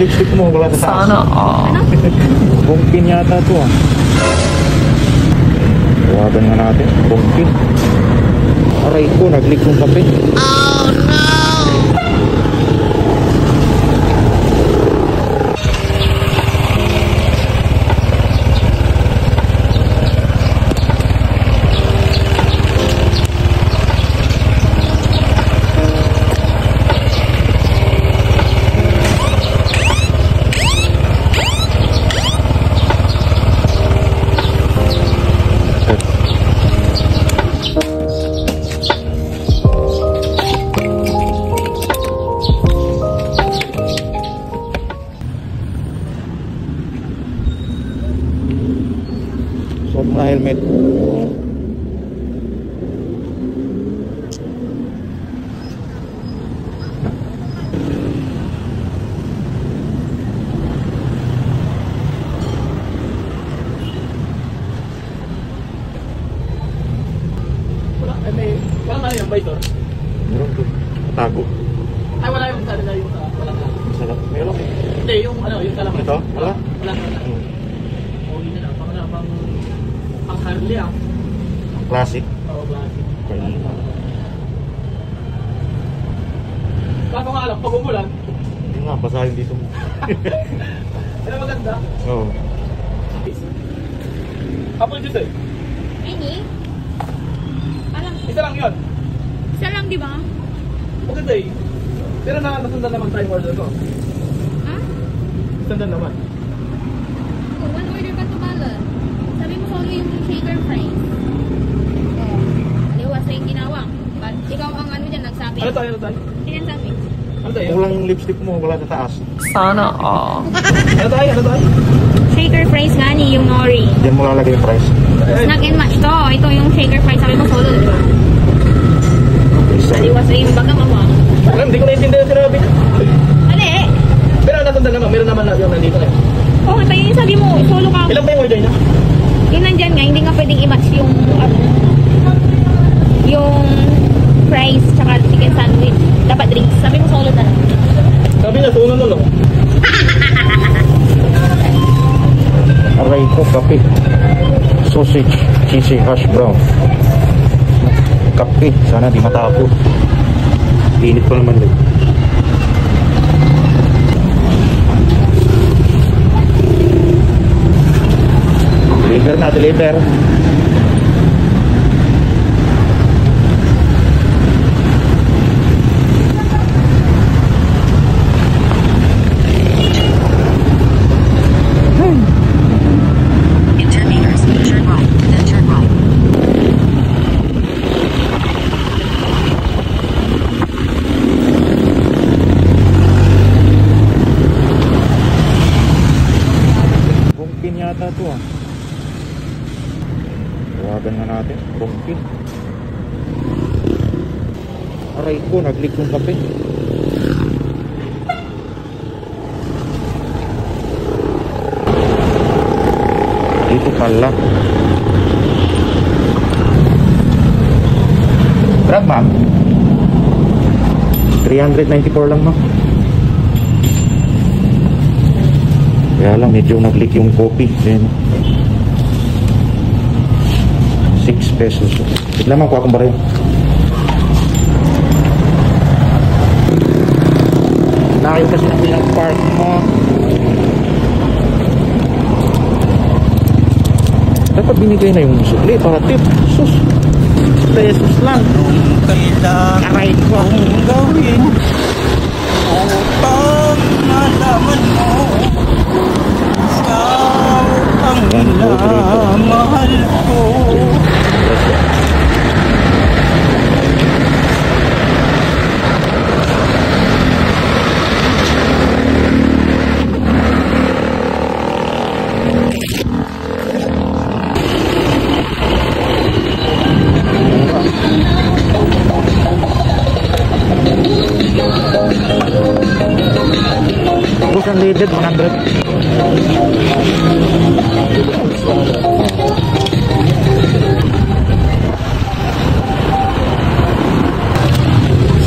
lipstick mo, wala sa taas. Sana all. Bongpin yata to ah. Tawagan nga natin, bongpin. Aray ko, nag-leak yung kape. Oh no! Suot mo na helmet. Wala na yung bite, Meron to. Tago. Ay, wala yung sa yung wala na. Sarap. Meron. Hindi, yung ano, yung kalamay. Ito? Wala? Wala. Uli na lang. Pang Harley ah. Classic. Oo, classic. Okay. Kaso nga lang, pag umulan, Hindi nga, basahin dito mo. ano maganda? Oo. Apple juice eh. Ini? Parang Isa lang yun. isa lang, di ba? Maganda eh. Pero nasundan naman time order ko. Ha? Sundan naman. Oh, one order ka tumala. Sabi mo solo yung shaker fries. Oh, liwas na yung ginawang. But ikaw ang ano dyan, nagsabi. Ano tayo? Sino sabi? Ano tayo? Kulang yung lipstick mo, wala sa taas. Sana all. Ano tayo? Shaker fries nga ni yung nori. Diyan mo lalagay yung price. Snack and match to. Ito yung shaker fries. Sabi mo solo, di ba? Liwas na yung baga mama. Alam, hindi ko naiintindihan sinabi. Ali eh. Pero nasundan naman. Meron naman yung nandito eh. Oh, tayo yung sabi mo, solo ka. Ilan ba yung order niya? Yung nandyan nga, hindi nga pwedeng i-match yung yung fries tsaka chicken sandwich. Dapat drinks. Sabi mo solo na lang. Sabi niya, sunan nun. Aray ko, kape. Sausage, cheesy hash brown. Kape, sana di matapo. Init ko naman din. Deliver na, deliver. Intermeters, turn right, then turn right. Bongpin yata to ah. Tawagan nga natin, bongpin. Aray ko, nag-leak yung kape. Dito pala. Grab ma'am. 394 lang ma'am. Kaya lang medyo nag-leak yung coffee. Then 6 pesos. Bigla man kuha kong baril. Layo kasi ng pinag-park mo. Dapat binigay na yung sukli para tip. Sus. Pesos lang. Aray ko. Gawin upang malaman mo ikaw ang minamahal ko. Tapos ang leaded 100.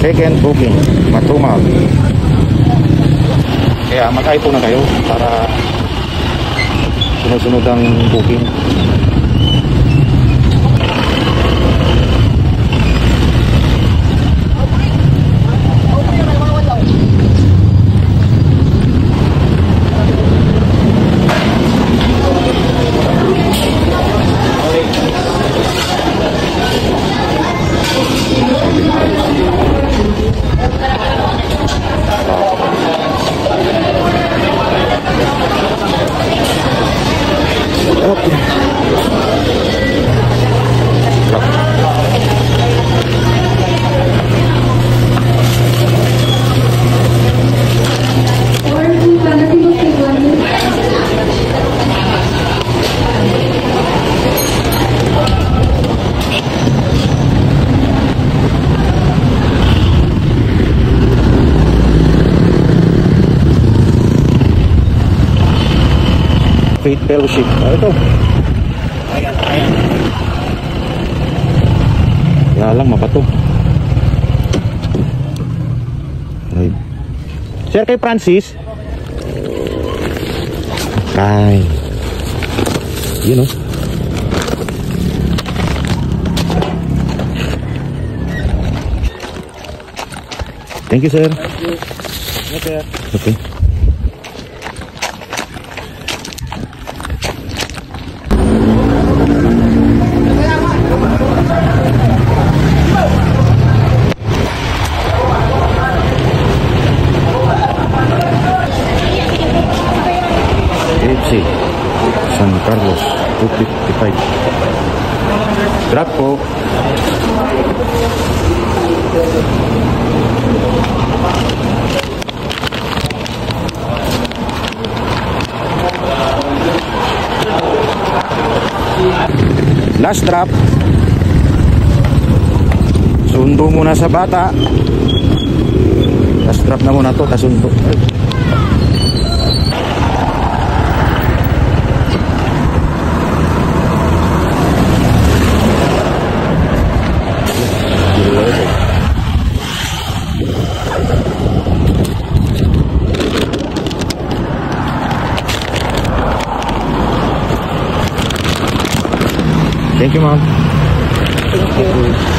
Second booking, Matumal. Kaya mag-iPhone na kayo para sunod-sunod ang booking. Faith Fellowship. Ito. Ayan. Kaya lang mabato. Ay. Sir, kay Francis. Ay. Yun oh. Thank you, sir. Okay. Okay. KFC San Carlos 255. Grab po. Last drop. Sundo muna sa bata. Last drop na muna to, kasundo. Thank you, ma'am. Thank you.